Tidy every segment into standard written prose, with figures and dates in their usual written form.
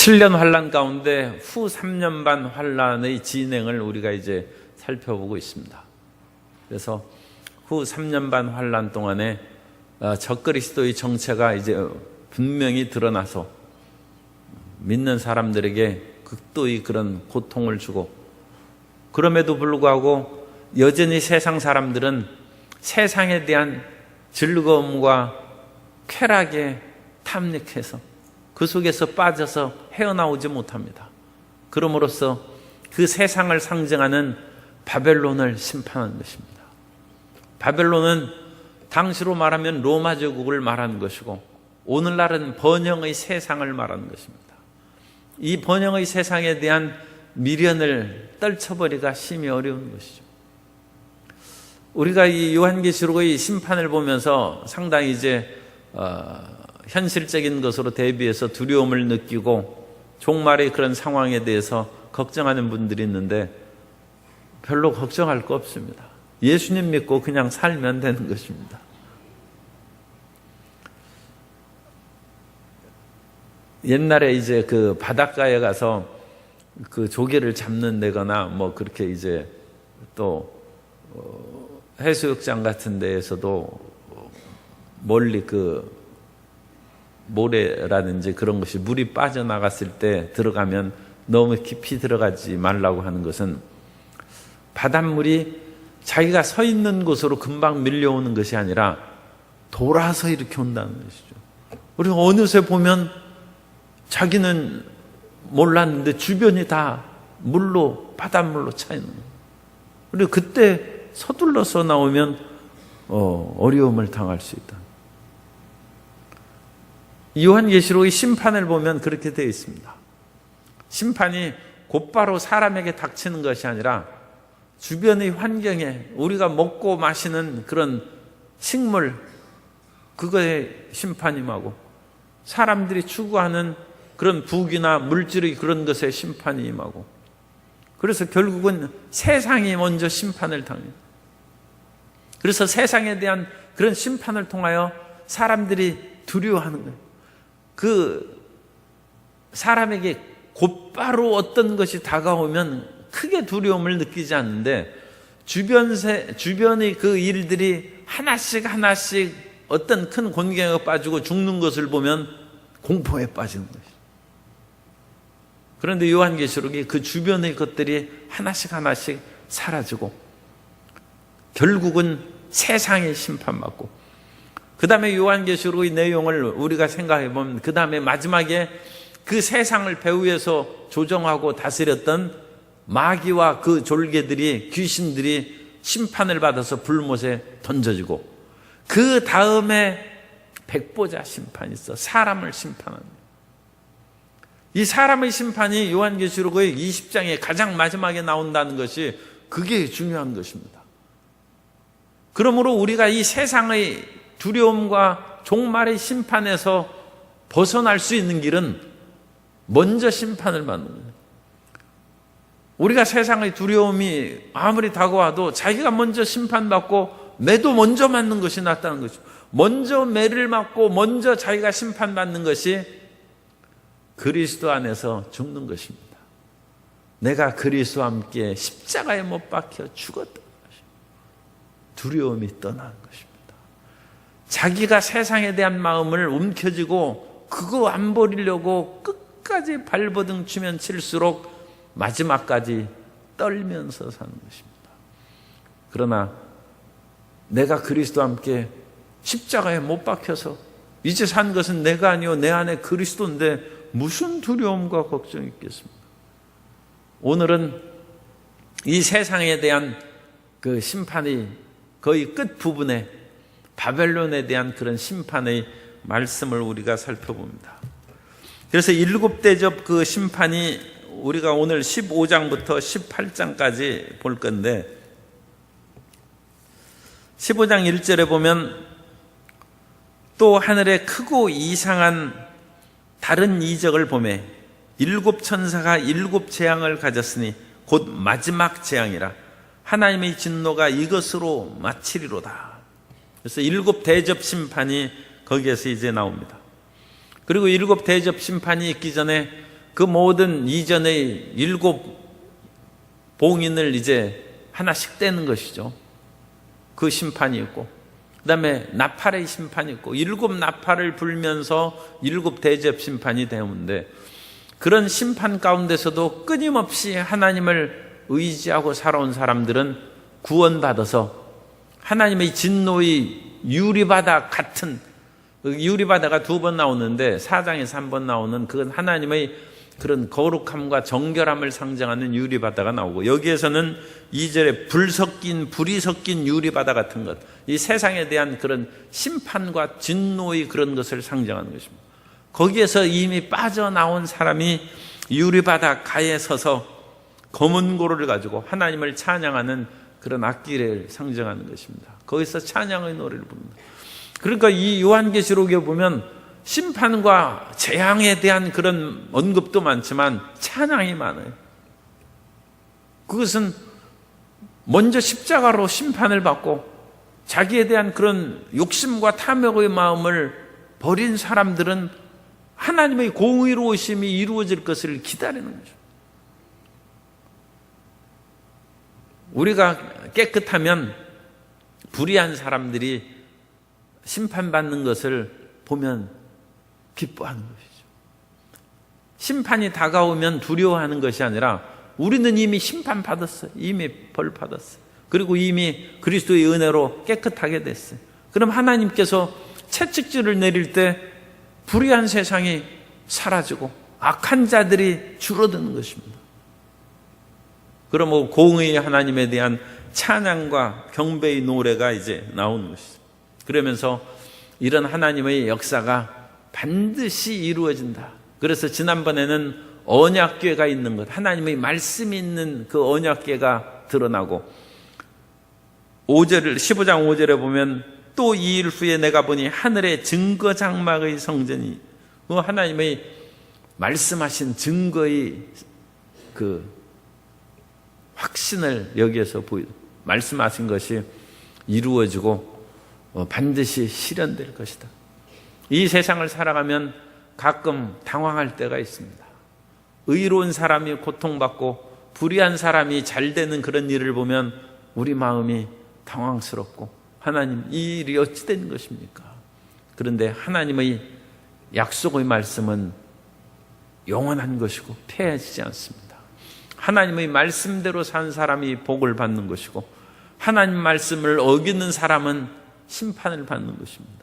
7년 환란 가운데 후 3년 반 환란의 진행을 우리가 이제 살펴보고 있습니다. 그래서 후 3년 반 환란 동안에 적그리스도의 정체가 이제 분명히 드러나서 믿는 사람들에게 극도의 그런 고통을 주고, 그럼에도 불구하고 여전히 세상 사람들은 세상에 대한 즐거움과 쾌락에 탐닉해서 그 속에서 빠져서 헤어나오지 못합니다. 그럼으로써 그 세상을 상징하는 바벨론을 심판한 것입니다. 바벨론은 당시로 말하면 로마 제국을 말하는 것이고, 오늘날은 번영의 세상을 말하는 것입니다. 이 번영의 세상에 대한 미련을 떨쳐버리기가 심히 어려운 것이죠. 우리가 이 요한계시록의 심판을 보면서 상당히 이제 현실적인 것으로 대비해서 두려움을 느끼고 종말의 그런 상황에 대해서 걱정하는 분들이 있는데, 별로 걱정할 거 없습니다. 예수님 믿고 그냥 살면 되는 것입니다. 옛날에 이제 그 바닷가에 가서 그 조개를 잡는 데거나 뭐 그렇게 이제 또 해수욕장 같은 데에서도 멀리 그 모래라든지 그런 것이 물이 빠져나갔을 때 들어가면 너무 깊이 들어가지 말라고 하는 것은, 바닷물이 자기가 서 있는 곳으로 금방 밀려오는 것이 아니라 돌아서 이렇게 온다는 것이죠. 우리가 어느새 보면 자기는 몰랐는데 주변이 다 물로, 바닷물로 차 있는 거예요. 그리고 그때 서둘러서 나오면 어려움을 당할 수 있다. 요한계시록의 심판을 보면 그렇게 되어 있습니다. 심판이 곧바로 사람에게 닥치는 것이 아니라 주변의 환경에 우리가 먹고 마시는 그런 식물, 그거에 심판이 임하고, 사람들이 추구하는 그런 부귀나 물질의 그런 것에 심판이 임하고, 그래서 결국은 세상이 먼저 심판을 당해요. 그래서 세상에 대한 그런 심판을 통하여 사람들이 두려워하는 거예요. 그 사람에게 곧바로 어떤 것이 다가오면 크게 두려움을 느끼지 않는데, 주변의 그 일들이 하나씩 어떤 큰 곤경에 빠지고 죽는 것을 보면 공포에 빠지는 것이죠. 그런데 요한계시록이 그 주변의 것들이 하나씩 사라지고 결국은 세상에 심판받고, 그 다음에 요한계시록의 내용을 우리가 생각해 보면 그 다음에 마지막에 그 세상을 배후에서 조정하고 다스렸던 마귀와 그 졸개들이, 귀신들이 심판을 받아서 불못에 던져지고, 그 다음에 백보자 심판이 있어 사람을 심판하는 거예요. 이 사람의 심판이 요한계시록의 20장에 가장 마지막에 나온다는 것이, 그게 중요한 것입니다. 그러므로 우리가 이 세상의 두려움과 종말의 심판에서 벗어날 수 있는 길은 먼저 심판을 받는 거예요. 우리가 세상의 두려움이 아무리 다가와도 자기가 먼저 심판받고 매도 먼저 맞는 것이 낫다는 거죠. 먼저 매를 맞고 먼저 자기가 심판받는 것이 그리스도 안에서 죽는 것입니다. 내가 그리스도와 함께 십자가에 못 박혀 죽었던 것입니다. 두려움이 떠나는 것입니다. 자기가 세상에 대한 마음을 움켜쥐고 그거 안 버리려고 끝까지 발버둥 치면 칠수록 마지막까지 떨면서 사는 것입니다. 그러나 내가 그리스도와 함께 십자가에 못 박혀서 이제 산 것은 내가 아니요 내 안에 그리스도인데 무슨 두려움과 걱정이 있겠습니까? 오늘은 이 세상에 대한 그 심판의 거의 끝부분에 바벨론에 대한 그런 심판의 말씀을 우리가 살펴봅니다. 그래서 7대접 그 심판이 우리가 오늘 15장부터 18장까지 볼 건데, 15장 1절에 보면 또 하늘에 크고 이상한 다른 이적을 보매 7 천사가 7 재앙을 가졌으니 곧 마지막 재앙이라 하나님의 진노가 이것으로 마치리로다. 그래서 7 대접 심판이 거기에서 이제 나옵니다. 그리고 7 대접 심판이 있기 전에 그 모든 이전의 7 봉인을 이제 하나씩 떼는 것이죠. 그 심판이 있고, 그 다음에 나팔의 심판이 있고, 7 나팔을 불면서 7 대접 심판이 되는데, 그런 심판 가운데서도 끊임없이 하나님을 의지하고 살아온 사람들은 구원받아서 하나님의 진노의 유리바다 같은, 유리바다가 2번 나오는데 4장에서 1번 나오는 그건 하나님의 그런 거룩함과 정결함을 상징하는 유리바다가 나오고, 여기에서는 2절에 불이 섞인 유리바다 같은 것, 이 세상에 대한 그런 심판과 진노의 그런 것을 상징하는 것입니다. 거기에서 이미 빠져나온 사람이 유리바다 가에 서서 검은 고로를 가지고 하나님을 찬양하는 그런 악기를 상징하는 것입니다. 거기서 찬양의 노래를 부릅니다. 그러니까 이 요한계시록에 보면 심판과 재앙에 대한 그런 언급도 많지만 찬양이 많아요. 그것은 먼저 십자가로 심판을 받고 자기에 대한 그런 욕심과 탐욕의 마음을 버린 사람들은 하나님의 공의로우심이 이루어질 것을 기다리는 거죠. 우리가 깨끗하면 불의한 사람들이 심판받는 것을 보면 기뻐하는 것이죠. 심판이 다가오면 두려워하는 것이 아니라 우리는 이미 심판받았어요. 이미 벌 받았어요. 그리고 이미 그리스도의 은혜로 깨끗하게 됐어요. 그럼 하나님께서 채찍질을 내릴 때 불의한 세상이 사라지고 악한 자들이 줄어드는 것입니다. 그러면 공의의 하나님에 대한 찬양과 경배의 노래가 이제 나오는 것이죠. 그러면서 이런 하나님의 역사가 반드시 이루어진다. 그래서 지난번에는 언약궤가 있는 것, 하나님의 말씀이 있는 그 언약궤가 드러나고, 15장 5절에 보면 또 2일 후에 내가 보니 하늘의 증거 장막의 성전이, 그 하나님의 말씀하신 증거의 그 확신을 여기에서 말씀하신 것이 이루어지고 반드시 실현될 것이다. 이 세상을 살아가면 가끔 당황할 때가 있습니다. 의로운 사람이 고통받고 불의한 사람이 잘 되는 그런 일을 보면 우리 마음이 당황스럽고, 하나님, 이 일이 어찌 된 것입니까? 그런데 하나님의 약속의 말씀은 영원한 것이고 폐해지지 않습니다. 하나님의 말씀대로 산 사람이 복을 받는 것이고, 하나님 말씀을 어기는 사람은 심판을 받는 것입니다.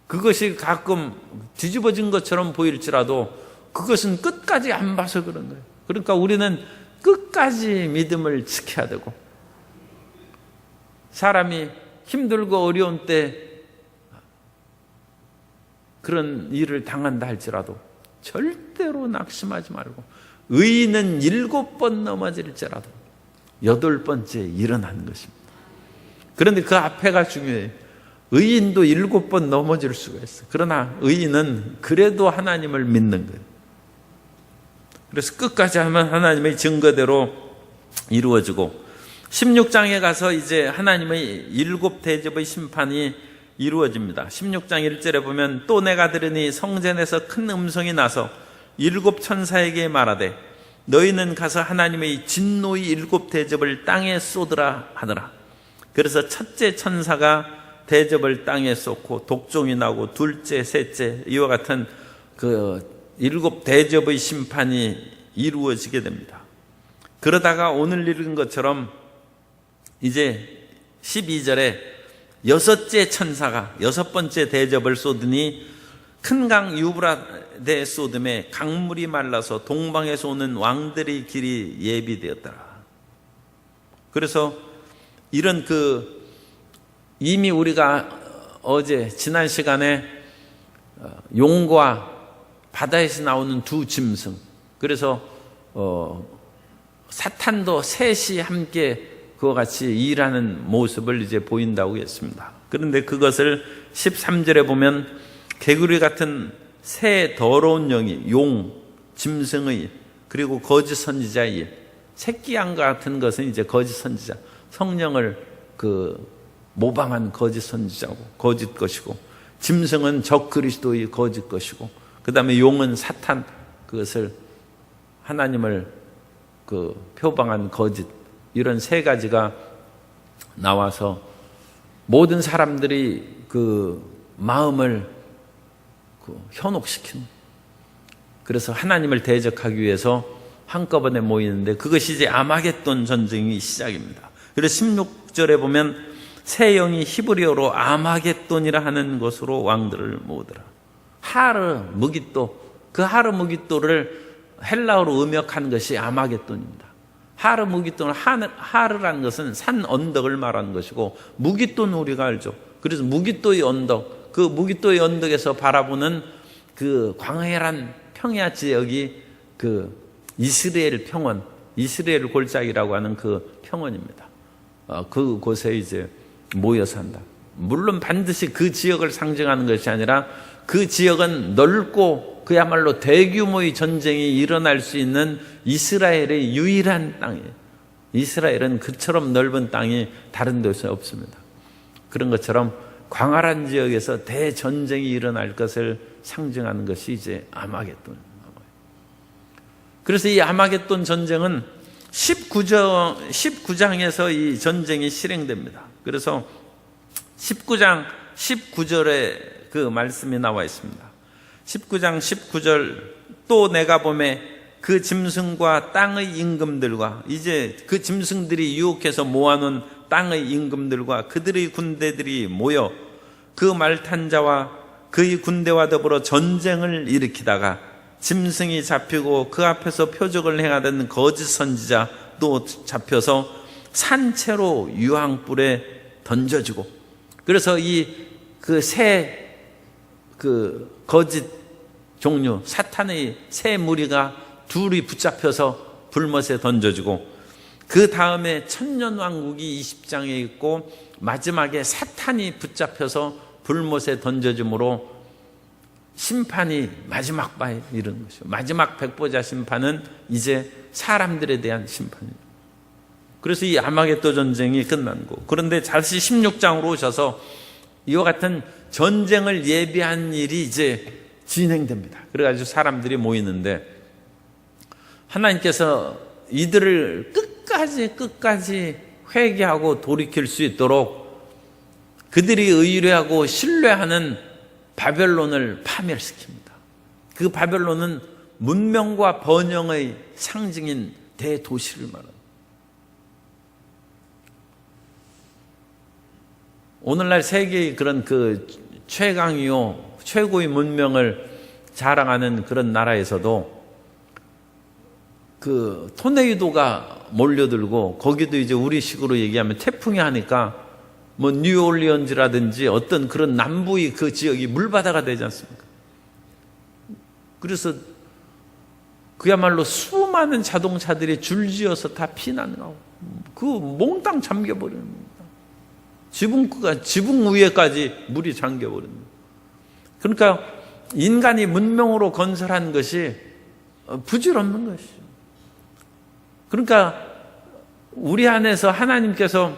그것이 가끔 뒤집어진 것처럼 보일지라도 그것은 끝까지 안 봐서 그런 거예요. 그러니까 우리는 끝까지 믿음을 지켜야 되고, 사람이 힘들고 어려운 때 그런 일을 당한다 할지라도 절대로 낙심하지 말고, 의인은 7번 넘어질지라도 8번째 일어나는 것입니다. 그런데 그 앞에가 중요해요. 의인도 7번 넘어질 수가 있어요. 그러나 의인은 그래도 하나님을 믿는 거예요. 그래서 끝까지 하면 하나님의 증거대로 이루어지고, 16장에 가서 이제 하나님의 7 대접의 심판이 이루어집니다. 16장 1절에 보면 또 내가 들으니 성전에서 큰 음성이 나서 7 천사에게 말하되 너희는 가서 하나님의 진노의 7 대접을 땅에 쏟으라 하더라. 그래서 첫째 천사가 대접을 땅에 쏟고 독종이 나고, 둘째, 셋째, 이와 같은 그 7 대접의 심판이 이루어지게 됩니다. 그러다가 오늘 읽은 것처럼 이제 12절에 6째 천사가 6번째 대접을 쏟으니 큰 강 유브라데 쏟음에 강물이 말라서 동방에서 오는 왕들의 길이 예비되었더라. 그래서 이런 이미 우리가 어제 지난 시간에 용과 바다에서 나오는 2 짐승, 그래서 사탄도 셋이 함께 그와 같이 일하는 모습을 이제 보인다고 했습니다. 그런데 그것을 13절에 보면 개구리 같은 새 더러운 영이 용, 짐승의, 그리고 거짓 선지자의, 새끼 양과 같은 것은 이제 거짓 선지자, 성령을 모방한 거짓 선지자고 거짓 것이고, 짐승은 적 그리스도의 거짓 것이고, 그 다음에 용은 사탄, 그것을 하나님을 표방한 거짓, 이런 세 가지가 나와서 모든 사람들이 마음을 현혹시키는, 그래서 하나님을 대적하기 위해서 한꺼번에 모이는데, 그것이 이제 아마겟돈 전쟁이 시작입니다. 그래서 16절에 보면 새 영이 히브리어로 아마겟돈이라 하는 것으로 왕들을 모으더라. 하르 무깃도, 그 하르 무깃도를 헬라어로 음역한 것이 아마겟돈입니다. 하르 무깃도는, 하르라는 것은 산 언덕을 말하는 것이고, 무깃도는 우리가 알죠. 그래서 무깃도의 언덕, 그 무깃도의 언덕에서 바라보는 그 광활한 평야 지역이 이스라엘 평원, 이스라엘 골짜기라고 하는 그 평원입니다. 그곳에 이제 모여 산다. 물론 반드시 그 지역을 상징하는 것이 아니라 그 지역은 넓고 그야말로 대규모의 전쟁이 일어날 수 있는 이스라엘의 유일한 땅이에요. 이스라엘은 그처럼 넓은 땅이 다른 곳에 없습니다. 그런 것처럼 광활한 지역에서 대전쟁이 일어날 것을 상징하는 것이 이제 아마겟돈. 그래서 이 아마겟돈 전쟁은 19장에서 이 전쟁이 실행됩니다. 그래서 19장 19절에 그 말씀이 나와 있습니다. 19장 19절, 또 내가 보매 그 짐승과 땅의 임금들과, 이제 그 짐승들이 유혹해서 모아놓은 땅의 임금들과 그들의 군대들이 모여 그 말탄 자와 그의 군대와 더불어 전쟁을 일으키다가 짐승이 잡히고 그 앞에서 표적을 행하던 거짓 선지자도 잡혀서 산채로 유황불에 던져지고, 그래서 거짓 종류, 사탄의 새 무리가 둘이 붙잡혀서 불못에 던져지고, 그 다음에 천년왕국이 20장에 있고, 마지막에 사탄이 붙잡혀서 불못에 던져짐으로 심판이 마지막 바에 이르는 것이죠. 마지막 백보자 심판은 이제 사람들에 대한 심판입니다. 그래서 이 아마겟돈 전쟁이 끝난 거. 그런데 다시 16장으로 오셔서 이와 같은 전쟁을 예비한 일이 이제 진행됩니다. 그래가지고 사람들이 모이는데, 하나님께서 이들을 끝까지 회개하고 돌이킬 수 있도록 그들이 의뢰하고 신뢰하는 바벨론을 파멸시킵니다. 그 바벨론은 문명과 번영의 상징인 대도시를 말합니다. 오늘날 세계의 그런 최강이요, 최고의 문명을 자랑하는 그런 나라에서도 토네이도가 몰려들고, 거기도 이제 우리식으로 얘기하면 태풍이 하니까 뉴올리언즈라든지 어떤 그런 남부의 그 지역이 물바다가 되지 않습니까? 그래서 그야말로 수많은 자동차들이 줄지어서 다 피난하고 몽땅 잠겨버리는 겁니다. 지붕 위에까지 물이 잠겨버립니다. 그러니까 인간이 문명으로 건설한 것이 부질없는 것이죠. 그러니까 우리 안에서 하나님께서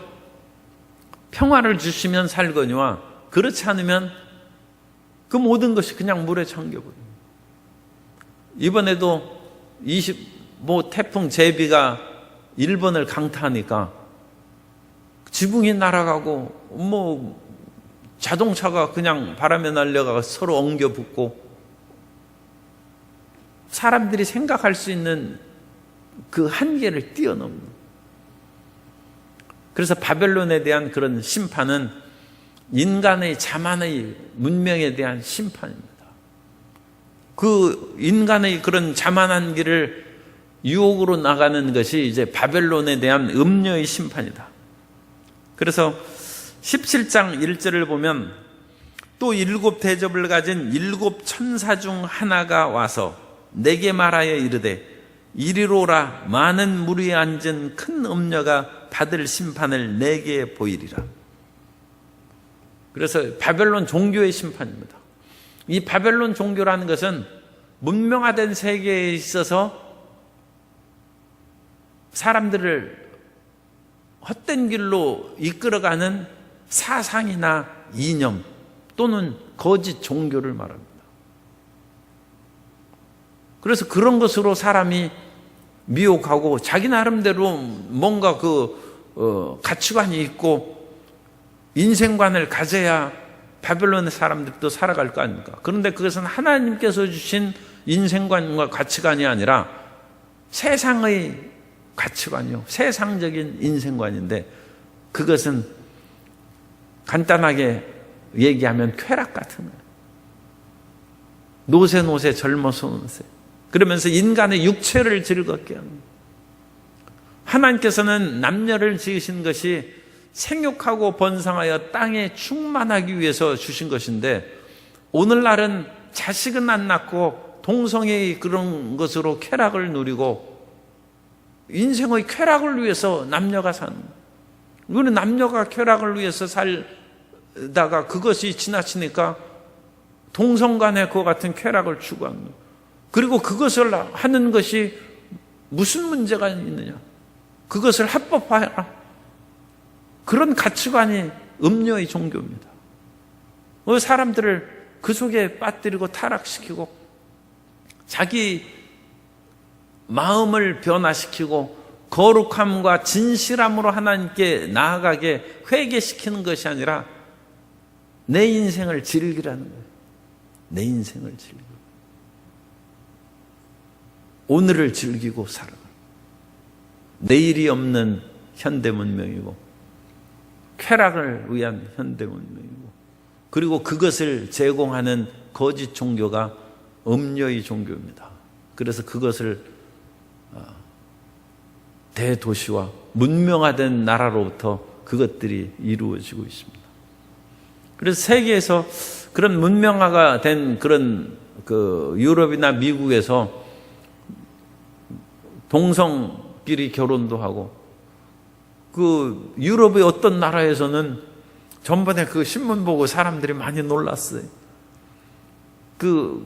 평화를 주시면 살거니와 그렇지 않으면 그 모든 것이 그냥 물에 잠겨버립니다. 이번에도 태풍 제비가 일본을 강타하니까 지붕이 날아가고 자동차가 그냥 바람에 날려가 서로 엉겨 붙고, 사람들이 생각할 수 있는 그 한계를 뛰어넘는. 그래서 바벨론에 대한 그런 심판은 인간의 자만의 문명에 대한 심판입니다. 그 인간의 그런 자만한 길을 유혹으로 나가는 것이 이제 바벨론에 대한 음녀의 심판이다. 그래서 17장 1절을 보면, 또 7 대접을 가진 7 천사 중 하나가 와서 내게 말하여 이르되, 이리로라, 많은 무리에 앉은 큰 음녀가 받을 심판을 내게 보이리라. 그래서 바벨론 종교의 심판입니다. 이 바벨론 종교라는 것은 문명화된 세계에 있어서 사람들을 헛된 길로 이끌어가는 사상이나 이념 또는 거짓 종교를 말합니다. 그래서 그런 것으로 사람이 미혹하고 자기 나름대로 뭔가 가치관이 있고 인생관을 가져야 바벨론의 사람들도 살아갈 거 아닙니까? 그런데 그것은 하나님께서 주신 인생관과 가치관이 아니라 세상의 가치관이요, 세상적인 인생관인데, 그것은 간단하게 얘기하면 쾌락 같은 거예요. 노세 젊어서 노세. 그러면서 인간의 육체를 즐겁게 하는 거예요. 하나님께서는 남녀를 지으신 것이 생육하고 번성하여 땅에 충만하기 위해서 주신 것인데, 오늘날은 자식은 안 낳고 동성애의 그런 것으로 쾌락을 누리고 인생의 쾌락을 위해서 남녀가 사는 거예요. 우리는 남녀가 쾌락을 위해서 살다가 그것이 지나치니까 동성 간에 그와 같은 쾌락을 추구하는 거예요. 그리고 그것을 하는 것이 무슨 문제가 있느냐? 그것을 합법화해라. 그런 가치관이 음료의 종교입니다. 사람들을 그 속에 빠뜨리고 타락시키고 자기 마음을 변화시키고 거룩함과 진실함으로 하나님께 나아가게 회개시키는 것이 아니라 내 인생을 즐기라는 거예요. 내 인생을 즐기고 오늘을 즐기고 살아가. 내일이 없는 현대문명이고 쾌락을 위한 현대문명이고, 그리고 그것을 제공하는 거짓 종교가 음료의 종교입니다. 그래서 그것을 대도시와 문명화된 나라로부터 그것들이 이루어지고 있습니다. 그래서 세계에서 그런 문명화가 된 그런 유럽이나 미국에서 동성끼리 결혼도 하고, 유럽의 어떤 나라에서는 전번에 신문 보고 사람들이 많이 놀랐어요.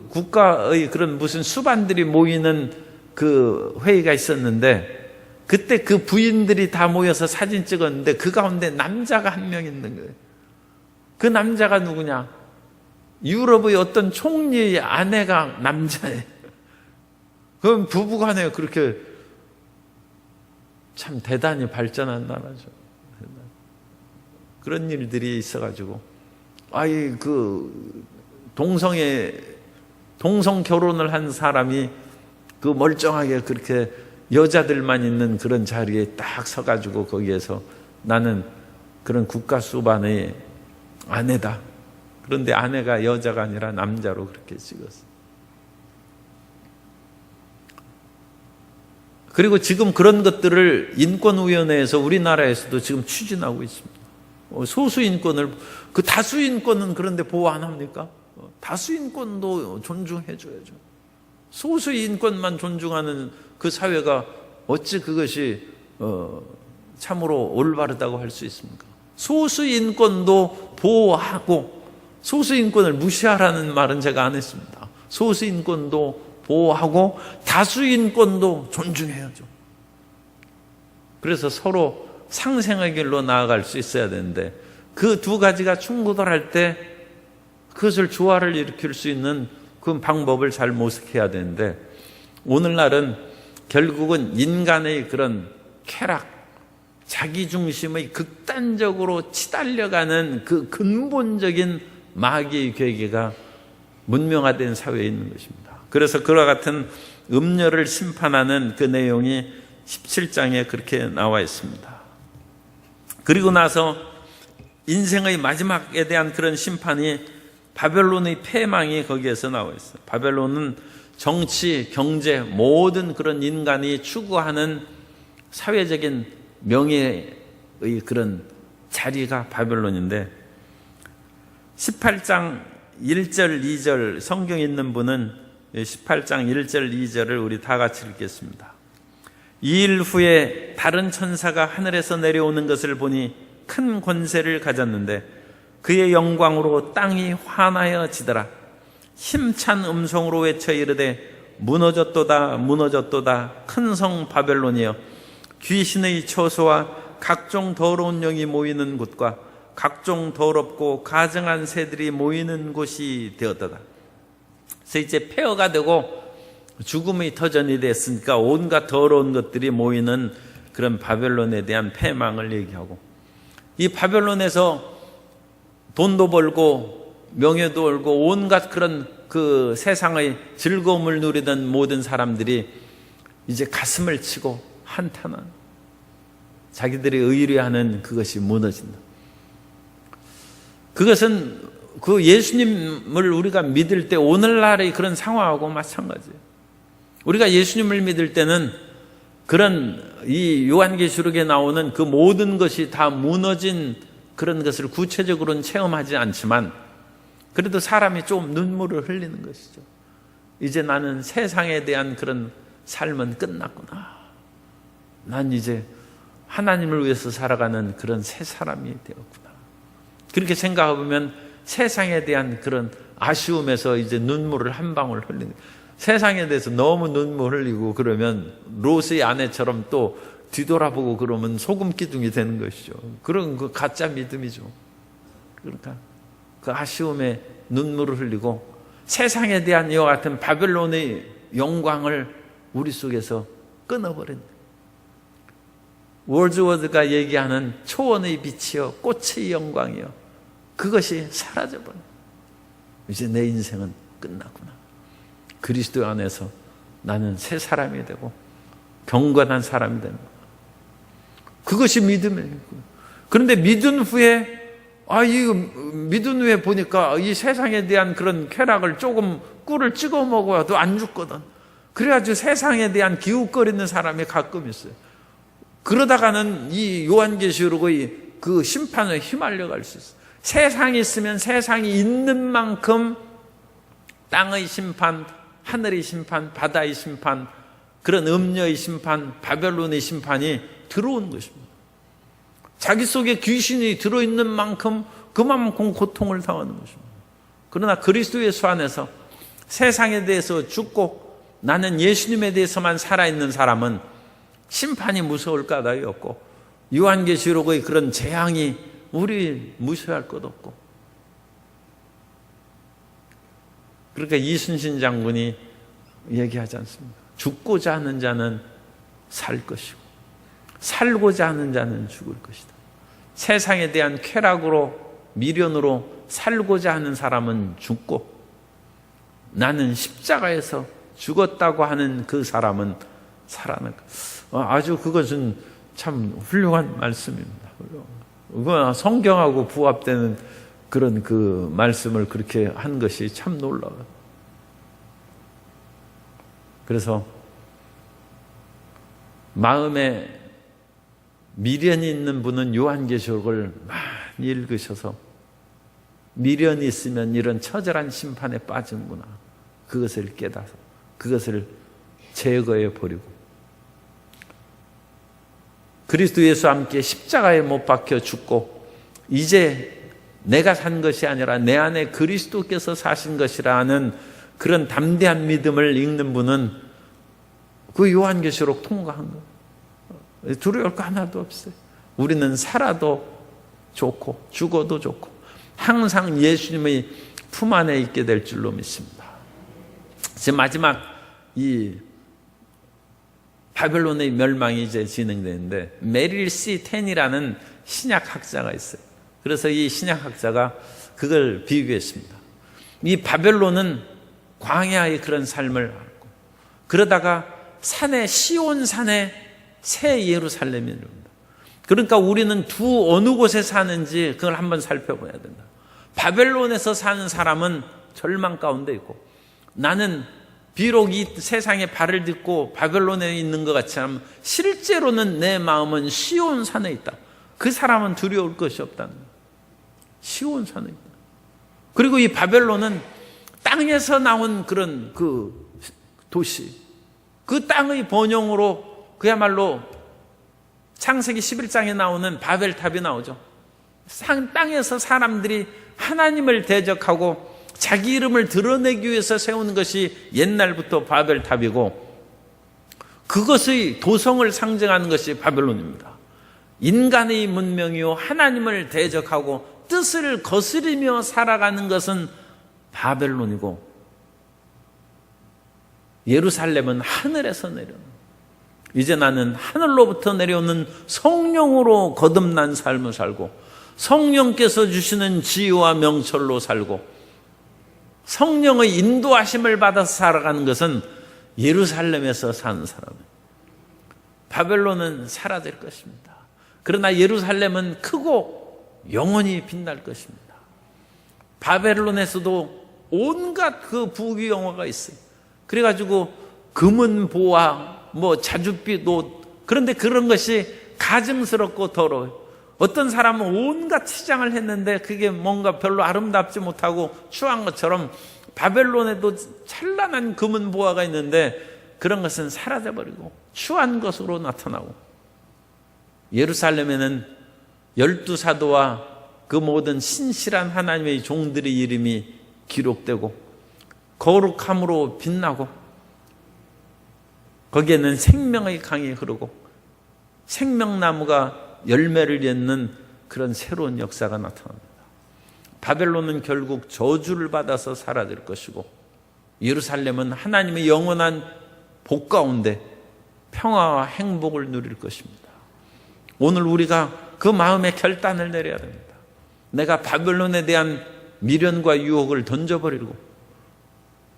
국가의 그런 무슨 수반들이 모이는 회의가 있었는데, 그때 그 부인들이 다 모여서 사진 찍었는데 그 가운데 남자가 한 명 있는 거예요. 그 남자가 누구냐? 유럽의 어떤 총리의 아내가 남자예요. 그럼 부부간에 그렇게 참 대단히 발전한 나라죠. 그런 일들이 있어가지고, 동성 결혼을 한 사람이 멀쩡하게 그렇게 여자들만 있는 그런 자리에 딱 서가지고 거기에서 나는 그런 국가 수반의 아내다. 그런데 아내가 여자가 아니라 남자로 그렇게 찍었어요. 그리고 지금 그런 것들을 인권위원회에서 우리나라에서도 지금 추진하고 있습니다. 소수인권을, 다수인권은 그런데 보호 안 합니까? 다수인권도 존중해 줘야죠. 소수인권만 존중하는 그 사회가 어찌 그것이 참으로 올바르다고 할 수 있습니까? 소수인권도 보호하고, 소수인권을 무시하라는 말은 제가 안 했습니다. 소수인권도 보호하고 다수인권도 존중해야죠. 그래서 서로 상생의 길로 나아갈 수 있어야 되는데, 그 두 가지가 충돌을 할 때 그것을 조화를 일으킬 수 있는 그 방법을 잘 모색해야 되는데, 오늘날은 결국은 인간의 그런 쾌락, 자기중심의 극단적으로 치달려가는 그 근본적인 마귀의 괴계가 문명화된 사회에 있는 것입니다. 그래서 그와 같은 음녀를 심판하는 그 내용이 17장에 그렇게 나와 있습니다. 그리고 나서 인생의 마지막에 대한 그런 심판이 바벨론의 패망이 거기에서 나와 있어요. 바벨론은 정치, 경제, 모든 그런 인간이 추구하는 사회적인 명예의 그런 자리가 바벨론인데, 18장 1절, 2절 성경에 있는 분은 18장 1절, 2절을 우리 다 같이 읽겠습니다. 이 일 후에 다른 천사가 하늘에서 내려오는 것을 보니 큰 권세를 가졌는데 그의 영광으로 땅이 환하여지더라. 힘찬 음성으로 외쳐 이르되 무너졌도다 무너졌도다 큰 성 바벨론이여, 귀신의 처소와 각종 더러운 영이 모이는 곳과 각종 더럽고 가증한 새들이 모이는 곳이 되었도다. 그래서 이제 폐허가 되고 죽음의 터전이 됐으니까 온갖 더러운 것들이 모이는 그런 바벨론에 대한 패망을 얘기하고, 이 바벨론에서 돈도 벌고 명예도 얻고 온갖 그런 그 세상의 즐거움을 누리던 모든 사람들이 이제 가슴을 치고 한탄한, 자기들이 의뢰하는 그것이 무너진다. 그것은 그 예수님을 우리가 믿을 때 오늘날의 그런 상황하고 마찬가지예요. 우리가 예수님을 믿을 때는 그런 이 요한계시록에 나오는 그 모든 것이 다 무너진 그런 것을 구체적으로는 체험하지 않지만 그래도 사람이 좀 눈물을 흘리는 것이죠. 이제 나는 세상에 대한 그런 삶은 끝났구나. 난 이제 하나님을 위해서 살아가는 그런 새 사람이 되었구나. 그렇게 생각해보면 세상에 대한 그런 아쉬움에서 이제 눈물을 한 방울 흘리는 거예요. 세상에 대해서 너무 눈물 흘리고 그러면 롯의 아내처럼 또 뒤돌아보고 그러면 소금 기둥이 되는 것이죠. 그런 그 가짜 믿음이죠. 그러니까 그 아쉬움에 눈물을 흘리고 세상에 대한 이와 같은 바벨론의 영광을 우리 속에서 끊어버린, 월즈워드가 얘기하는 초원의 빛이요 꽃의 영광이요, 그것이 사라져버려. 이제 내 인생은 끝났구나. 그리스도 안에서 나는 새 사람이 되고 경건한 사람이 되는 거야. 그것이 믿음이에요. 그런데 믿은 후에 믿은 후에 보니까 이 세상에 대한 그런 쾌락을 조금 꿀을 찍어 먹어도 안 죽거든. 그래가지고 세상에 대한 기웃거리는 사람이 가끔 있어요. 그러다가는 이 요한계시록의 그 심판에 휘말려 갈 수 있어요. 세상이 있으면 세상이 있는 만큼 땅의 심판, 하늘의 심판, 바다의 심판, 그런 음녀의 심판, 바벨론의 심판이 들어온 것입니다. 자기 속에 귀신이 들어있는 만큼 그만큼 고통을 당하는 것입니다. 그러나 그리스도 예수 안에서 세상에 대해서 죽고 나는 예수님에 대해서만 살아있는 사람은 심판이 무서울 까닭이 없고 요한계시록의 그런 재앙이 우리 무시할 것 없고, 그러니까 이순신 장군이 얘기하지 않습니까? 죽고자 하는 자는 살 것이고 살고자 하는 자는 죽을 것이다. 세상에 대한 쾌락으로 미련으로 살고자 하는 사람은 죽고 나는 십자가에서 죽었다고 하는 그 사람은 살아날 것. 아주 그것은 참 훌륭한 말씀입니다. 그거 성경하고 부합되는 그런 그 말씀을 그렇게 한 것이 참 놀라워요. 그래서 마음에 미련이 있는 분은 요한계시록을 많이 읽으셔서 미련이 있으면 이런 처절한 심판에 빠지는구나, 그것을 깨닫아서 그것을 제거해 버리고 그리스도 예수와 함께 십자가에 못 박혀 죽고 이제 내가 산 것이 아니라 내 안에 그리스도께서 사신 것이라는 그런 담대한 믿음을 읽는 분은 그 요한계시록 통과한 거예요. 두려울 거 하나도 없어요. 우리는 살아도 좋고 죽어도 좋고 항상 예수님의 품 안에 있게 될 줄로 믿습니다. 지금 마지막 이 바벨론의 멸망이 이제 진행되는데 메릴 C. 텐이라는 신약학자가 있어요. 그래서 이 신약학자가 그걸 비교했습니다. 이 바벨론은 광야의 그런 삶을 알고 그러다가 산에 시온산에 새 예루살렘이 이릅니다. 그러니까 우리는 두 어느 곳에 사는지 그걸 한번 살펴봐야 된다. 바벨론에서 사는 사람은 절망 가운데 있고 나는 비록 이 세상에 발을 딛고 바벨론에 있는 것 같지만 실제로는 내 마음은 시온산에 있다. 그 사람은 두려울 것이 없다는 거예요. 시온산에 있다. 그리고 이 바벨론은 땅에서 나온 그런 그 도시, 그 땅의 번영으로 그야말로 창세기 11장에 나오는 바벨탑이 나오죠. 땅에서 사람들이 하나님을 대적하고 자기 이름을 드러내기 위해서 세우는 것이 옛날부터 바벨탑이고 그것의 도성을 상징하는 것이 바벨론입니다. 인간의 문명이요 하나님을 대적하고 뜻을 거스리며 살아가는 것은 바벨론이고 예루살렘은 하늘에서 내려오는, 이제 나는 하늘로부터 내려오는 성령으로 거듭난 삶을 살고 성령께서 주시는 지혜와 명철로 살고 성령의 인도하심을 받아서 살아가는 것은 예루살렘에서 사는 사람이에요. 바벨론은 사라질 것입니다. 그러나 예루살렘은 크고 영원히 빛날 것입니다. 바벨론에서도 온갖 그 부귀영화가 있어요. 그래가지고 금은 보화, 자줏빛 옷, 그런데 그런 것이 가증스럽고 더러워요. 어떤 사람은 온갖 치장을 했는데 그게 뭔가 별로 아름답지 못하고 추한 것처럼 바벨론에도 찬란한 금은 보화가 있는데 그런 것은 사라져버리고 추한 것으로 나타나고, 예루살렘에는 12사도와 그 모든 신실한 하나님의 종들의 이름이 기록되고 거룩함으로 빛나고 거기에는 생명의 강이 흐르고 생명나무가 열매를 맺는 그런 새로운 역사가 나타납니다. 바벨론은 결국 저주를 받아서 사라질 것이고 예루살렘은 하나님의 영원한 복 가운데 평화와 행복을 누릴 것입니다. 오늘 우리가 그 마음의 결단을 내려야 됩니다. 내가 바벨론에 대한 미련과 유혹을 던져버리고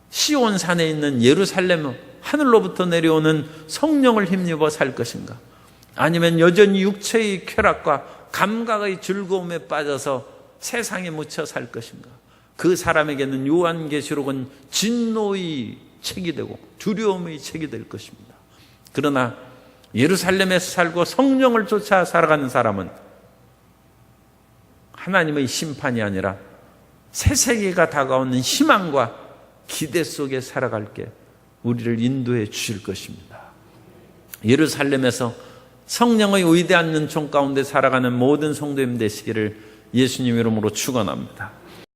시온산에 있는 예루살렘, 하늘로부터 내려오는 성령을 힘입어 살 것인가, 아니면 여전히 육체의 쾌락과 감각의 즐거움에 빠져서 세상에 묻혀 살 것인가. 그 사람에게는 요한계시록은 진노의 책이 되고 두려움의 책이 될 것입니다. 그러나 예루살렘에서 살고 성령을 쫓아 살아가는 사람은 하나님의 심판이 아니라 새 세계가 다가오는 희망과 기대 속에 살아갈게 우리를 인도해 주실 것입니다. 예루살렘에서 성령의 위대한 은총 가운데 살아가는 모든 성도님 되시기를 예수님 이름으로 축원합니다.